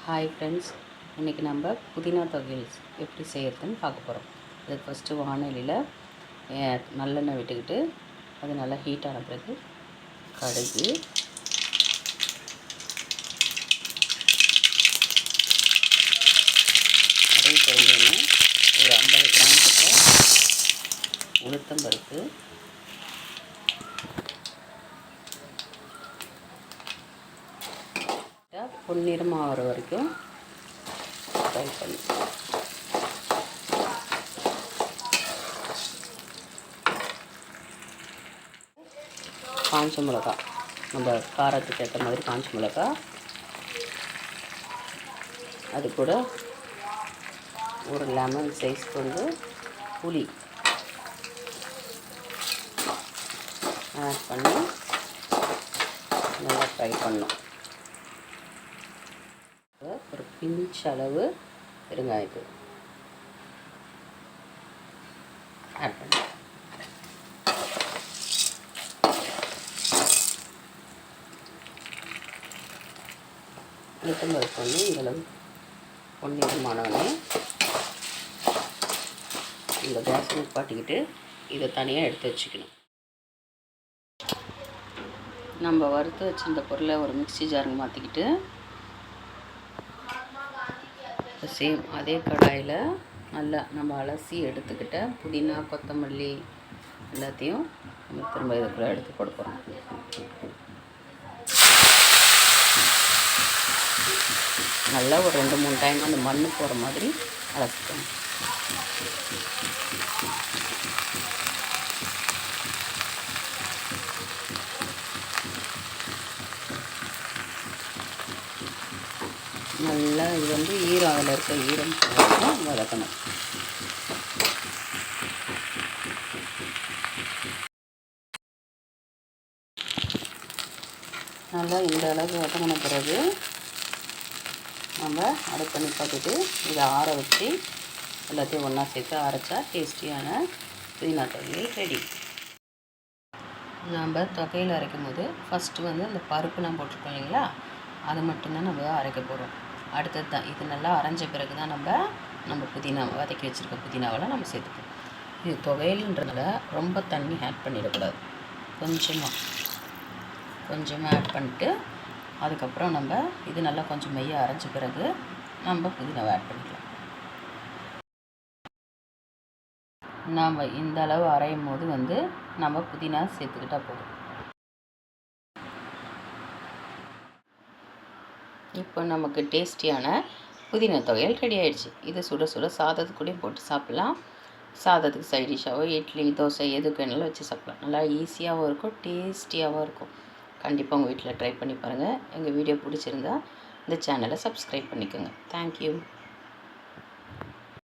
Hi friends, இன்றைக்கி நம்ம புதினா தொகையல் எப்படி செய்கிறதுன்னு பார்க்க போகிறோம். அதுக்கு ஃபஸ்ட்டு வானொலியில் நல்லெண்ணெய் விட்டுக்கிட்டு அது நல்லா ஹீட் ஆன பிறகு கடுகு, அதே தெரிஞ்சோன்னு ஒரு 50 கிராம் கிட்ட உளுத்தம்பருப்பு, பொன்னிறமாக ஆகிற வரைக்கும் ஃப்ரை பண்ணி காஞ்ச மிளகா, நம்ம காரத்துக்கு ஏற்ற மாதிரி காஞ்ச மிளகா, அது கூட ஒரு லெமன் சைஸ்க்கு வந்து புளி ஆட் பண்ணி நல்லா ஃப்ரை பண்ணோம். ஒரு பிஞ்ச் அளவு பெருங்காயத்தூள் ஆட் பண்ணி உளுத்தம்பருப்பு வந்து இந்தளவு பொன்னிறமானவனே இந்த கேஸ் நிப்பாட்டிக்கிட்டு இதை தனியாக எடுத்து வச்சுக்கணும். நம்ம வறுத்து வச்சுருந்த பொருளை ஒரு மிக்ஸி ஜாருக்கு மாற்றிக்கிட்டு சேம் அதே கடாயில் நல்லா நம்ம அலசி எடுத்துக்கிட்ட புதினா, கொத்தமல்லி எல்லாத்தையும் நம்ம திரும்ப இதுக்குள்ளே எடுத்து கொடுக்குறோம். நல்லா ஒரு 2-3 டைம் அந்த மண் போகிற மாதிரி அலசிக்கணும். நல்லா இது வந்து அதில் இருக்க ஈரம் வதக்கணும். நல்லா இந்த அளவுக்கு வதங்கின பிறகு நம்ம அடுப்பு நிப்பாட்டிட்டு இதை ஆற வச்சு எல்லாத்தையும் ஒன்றா சேர்த்து அரைச்சா டேஸ்டியான புதினா தொகையல் ரெடி. நம்ம தொகையில் அரைக்கும் போது ஃபஸ்ட்டு வந்து அந்த பருப்புலாம் போட்டிருக்கோம் இல்லைங்களா, அதை மட்டும்தான் நம்ம அரைக்க போகிறோம். அடுத்தது தான் இது நல்லா அரைஞ்ச பிறகு தான் நம்ம புதினா வதக்கி வச்சுருக்க புதினாவெல்லாம் நம்ம சேர்த்துப்போம். இது துவையல்ன்றதுனால ரொம்ப தண்ணி ஆட் பண்ணிடக்கூடாது. கொஞ்சமாக ஆட் பண்ணிட்டு அதுக்கப்புறம் நம்ம இது நல்லா கொஞ்சம் மைய அரைஞ்ச பிறகு நம்ம புதினாவை ஆட் பண்ணிக்கலாம். நாம் இந்த அளவு அரையும் போது வந்து நம்ம புதினா சேர்த்துக்கிட்டால் போதும். இப்போ நமக்கு டேஸ்டியான புதினா துவையல் ரெடி ஆகிடுச்சு. இது சுட சுட சாதத்துக்கூடையும் போட்டு சாப்பிட்லாம். சாதத்துக்கு சைடிஷாவோ இட்லி, தோசை எதுக்கு வேணாலும் வச்சு சாப்பிட்லாம். நல்லா ஈஸியாகவும் இருக்கும், டேஸ்டியாகவும் இருக்கும். கண்டிப்பாக உங்கள் வீட்டில் ட்ரை பண்ணி பாருங்கள். எங்கள் வீடியோ பிடிச்சிருந்தா இந்த சேனலை சப்ஸ்கிரைப் பண்ணிக்கோங்க. தேங்க்யூ.